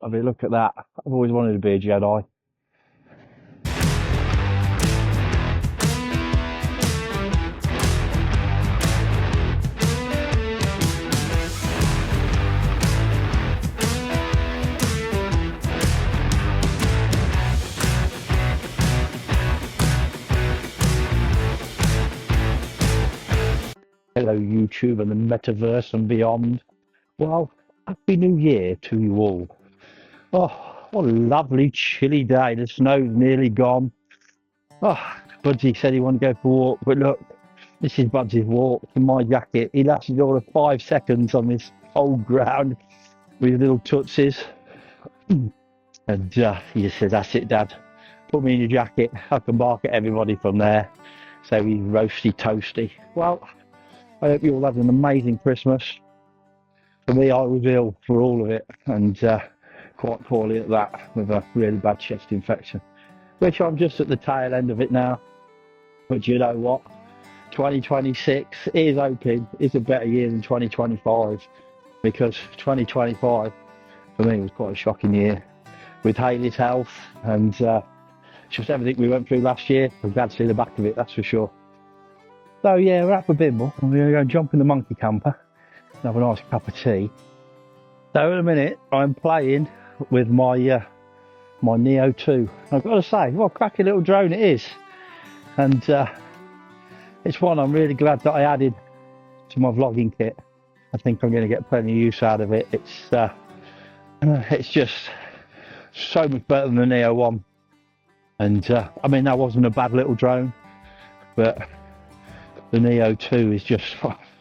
I mean, look at that. I've always wanted to be a Jedi. Hello YouTube and the metaverse and beyond. Well, happy new year to you all. Oh, what a lovely chilly day. The snow's nearly gone. Oh, Budsy said he wanted to go for a walk, but look, this is Budsy's walk in my jacket. He lasted all of 5 seconds on this cold ground with his little tootsies. And he just said, that's it, Dad. Put me in your jacket. I can bark at everybody from there. So he's roasty toasty. Well, I hope you all had an amazing Christmas. For me, I was ill for all of it, and quite poorly at that, with a really bad chest infection, which I'm just at the tail end of it now. But you know what? 2026 is hoping is a better year than 2025, because 2025 for me was quite a shocking year with Hayley's health and just everything we went through last year. I'm glad to see the back of it, that's for sure. So yeah, we're out for Bimble. We're going to go jump in the monkey camper and have a nice cup of tea. So in a minute, I'm playing with my my Neo 2. I've got to say, what a cracking little drone it is. And it's one I'm really glad that I added to my vlogging kit. I think I'm going to get plenty of use out of it. It's just so much better than the Neo 1. And I mean, that wasn't a bad little drone, but the Neo 2 is just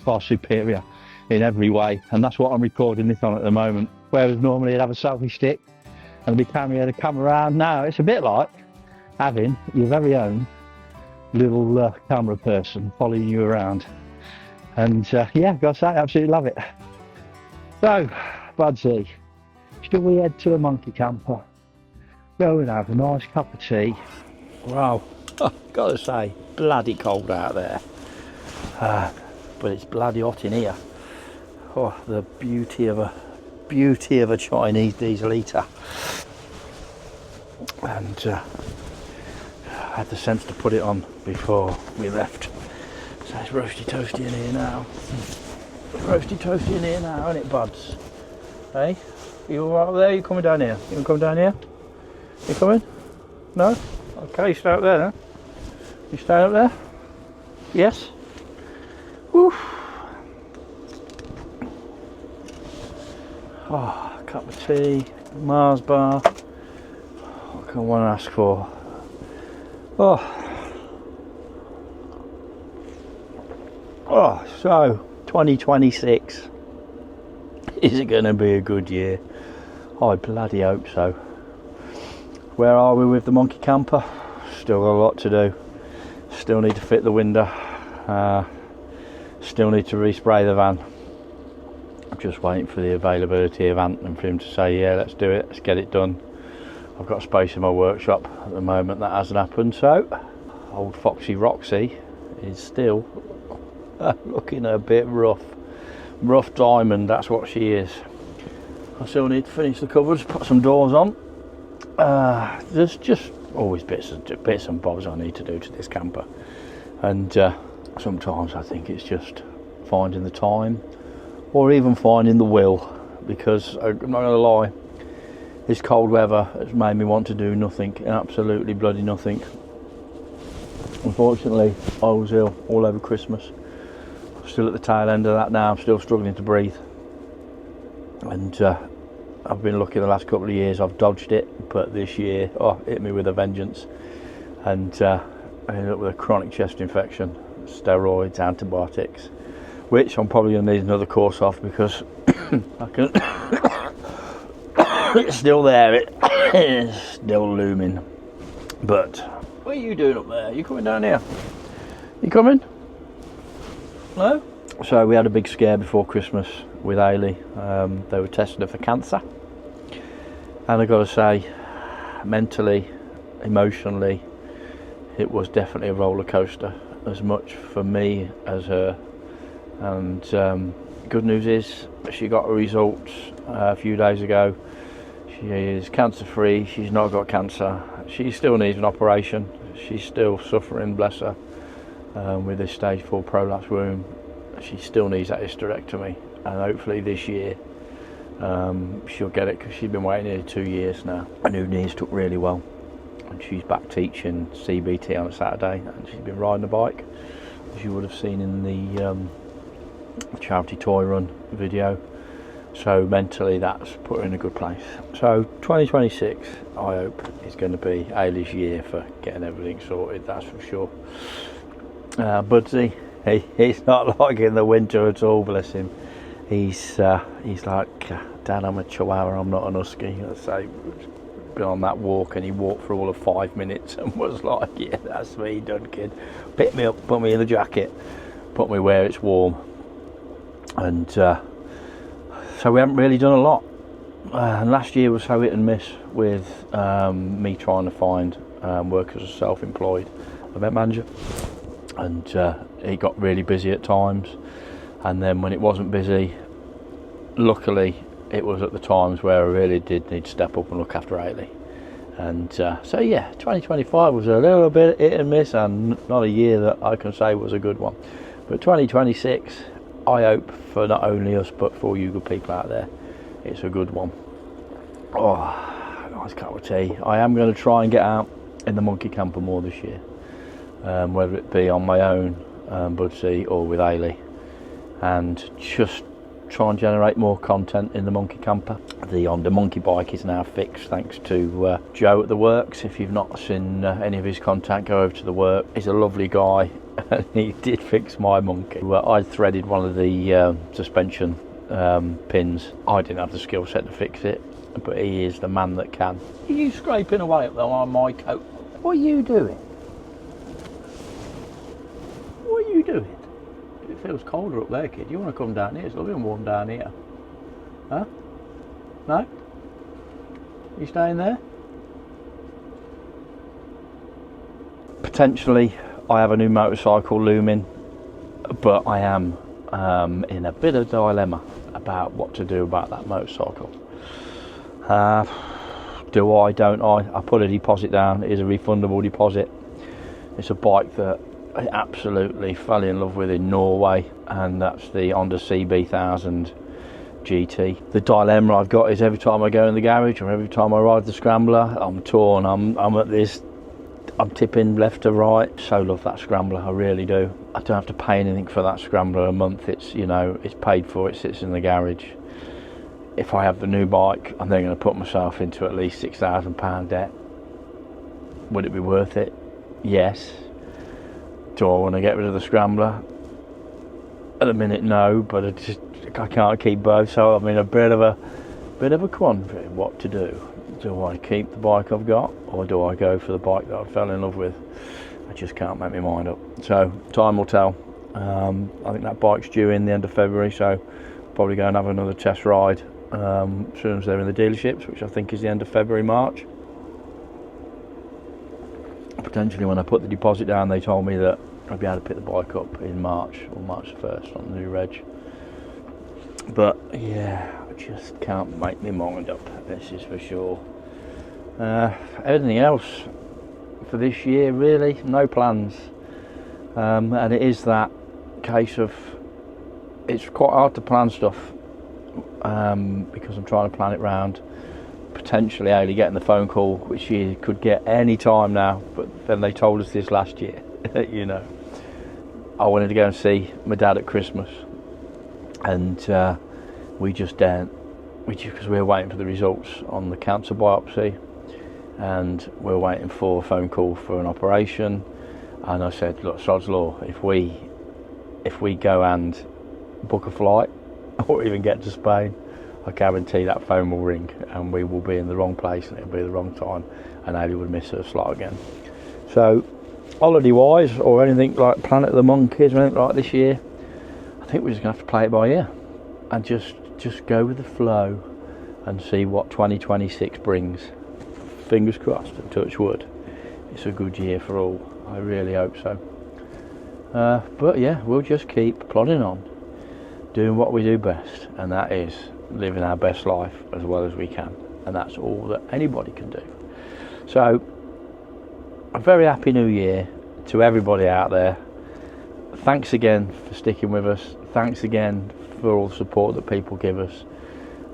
far superior in every way, and that's what I'm recording this on at the moment. Whereas normally I'd have a selfie stick and the camera to come around. Now it's a bit like having your very own little camera person following you around. And yeah, gotta say, I absolutely love it. So, Budsy, shall we head to the monkey camper? Go and have a nice cup of tea. Wow, gotta say, bloody cold out there. But it's bloody hot in here. Oh, the beauty of a Chinese diesel heater. And I had the sense to put it on before we left. So it's roasty toasty in here now. Roasty toasty in here now, isn't it, Buds? Hey, you all right up there? You coming down here? You come down here? You coming? No? Okay, you stay up there then. You stay up there? Yes? Woo. Oh, a cup of tea, Mars bar. What can one ask for? Oh, so 2026. Is it going to be a good year? I bloody hope so. Where are we with the monkey camper? Still got a lot to do. Still need to fit the window. Still need to respray the van. I'm just waiting for the availability of Ant and for him to say, yeah, let's do it, let's get it done. I've got space in my workshop at the moment. That hasn't happened. So old Foxy Roxy is still looking a bit rough diamond, that's what she is. I still need to finish the cupboards, put some doors on. There's just always bits and bobs I need to do to this camper, and sometimes I think it's just finding the time or even finding the will, because I'm not gonna lie, this cold weather has made me want to do nothing, absolutely bloody nothing. Unfortunately, I was ill all over Christmas. I'm still at the tail end of that now. I'm still struggling to breathe, and I've been lucky the last couple of years I've dodged it, but this year, it hit me with a vengeance, and I ended up with a chronic chest infection, steroids, antibiotics, which I'm probably going to need another course of, because I can it's still there, it's still looming. But what are you doing up there? You coming down here? You coming? No? So we had a big scare before Christmas with Hayley. They were testing her for cancer, and I got to say, mentally, emotionally, it was definitely a roller coaster, as much for me as her. And good news is she got her results a few days ago. She is cancer free, she's not got cancer, she still needs an operation, she's still suffering, bless her, with this stage 4 prolapse womb. She still needs that hysterectomy, and hopefully this year she'll get it, because she's been waiting nearly 2 years now. Her new knees took really well, and she's back teaching CBT on a Saturday, and she's been riding a bike, as you would have seen in the charity toy run video. So mentally that's put her in a good place. So 2026 I hope is going to be Ailey's year for getting everything sorted, that's for sure. Budsy, he's not liking the winter at all, bless him. He's like, Dad, I'm a Chihuahua, I'm not an husky. So been on that walk, and he walked for all of 5 minutes and was like, yeah, that's me done, kid. Pick me up, put me in the jacket, put me where it's warm. And so we haven't really done a lot. And last year was so hit and miss with me trying to find work as a self-employed event manager. And it got really busy at times. And then when it wasn't busy, luckily it was at the times where I really did need to step up and look after Ailey. And so yeah, 2025 was a little bit hit and miss, and not a year that I can say was a good one. But 2026, I hope for not only us but for you good people out there, it's a good one. Oh, nice cup of tea. I am going to try and get out in the monkey camper more this year, whether it be on my own, Budsy, or with Ailey, and just try and generate more content in the monkey camper. The Honda monkey bike is now fixed thanks to Joe at the works. If you've not seen any of his content, go over to the work. He's a lovely guy, and he did fix my monkey. I threaded one of the suspension pins. I didn't have the skill set to fix it, but he is the man that can. Are you scraping away up there on my coat? What are you doing? What are you doing? It feels colder up there, kid. You want to come down here? It's lovely and warm down here. Huh? No? You staying there? Potentially I have a new motorcycle looming, but I am in a bit of dilemma about what to do about that motorcycle. Do I, don't I? I put a deposit down. It is a refundable deposit. It's a bike that I absolutely fell in love with in Norway, and that's the Honda CB1000 GT. The dilemma I've got is every time I go in the garage or every time I ride the scrambler, I'm torn. I'm at this, I'm tipping left to right. So love that scrambler, I really do. I don't have to pay anything for that scrambler a month. It's, you know, it's paid for, it sits in the garage. If I have the new bike, I'm then going to put myself into at least £6,000 debt. Would it be worth it? Yes. Do I want to get rid of the scrambler? At the minute, no, but I can't keep both, so I'm in a bit of a quandary what to do. Do I keep the bike I've got, or do I go for the bike that I fell in love with? I just can't make my mind up. So time will tell. I think that bike's due in the end of February, so probably go and have another test ride as soon as they're in the dealerships, which I think is the end of February, March. Potentially when I put the deposit down, they told me that I'd be able to pick the bike up in March, or March 1st on the new reg. But yeah, I just can't make my mind up, this is for sure. Everything else for this year, really, no plans. And it is that case of, it's quite hard to plan stuff because I'm trying to plan it round potentially Ailey getting the phone call, which she could get any time now, but then they told us this last year. You know, I wanted to go and see my dad at Christmas, and we just daren't, because we were waiting for the results on the cancer biopsy, and we were waiting for a phone call for an operation. And I said, look, sod's law, if we go and book a flight or even get to Spain, I guarantee that phone will ring and we will be in the wrong place and it'll be the wrong time, and Ailey would miss her slot again. So holiday wise, or anything like Planet of the Monkeys or anything like this year, I think we're just going to have to play it by ear and just go with the flow and see what 2026 brings. Fingers crossed and touch wood, it's a good year for all. I really hope so. But yeah, we'll just keep plodding on, doing what we do best, and that is living our best life as well as we can. and that's all that anybody can do. So a very happy new year to everybody out there. Thanks again for sticking with us. Thanks again for all the support that people give us.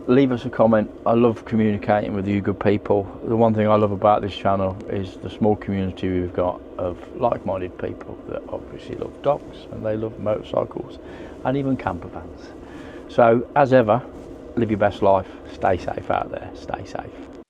Leave us a comment. I love communicating with you good people. The one thing I love about this channel is the small community we've got of like-minded people that obviously love dogs, and they love motorcycles and even camper vans. So as ever, live your best life. Stay safe out there. Stay safe.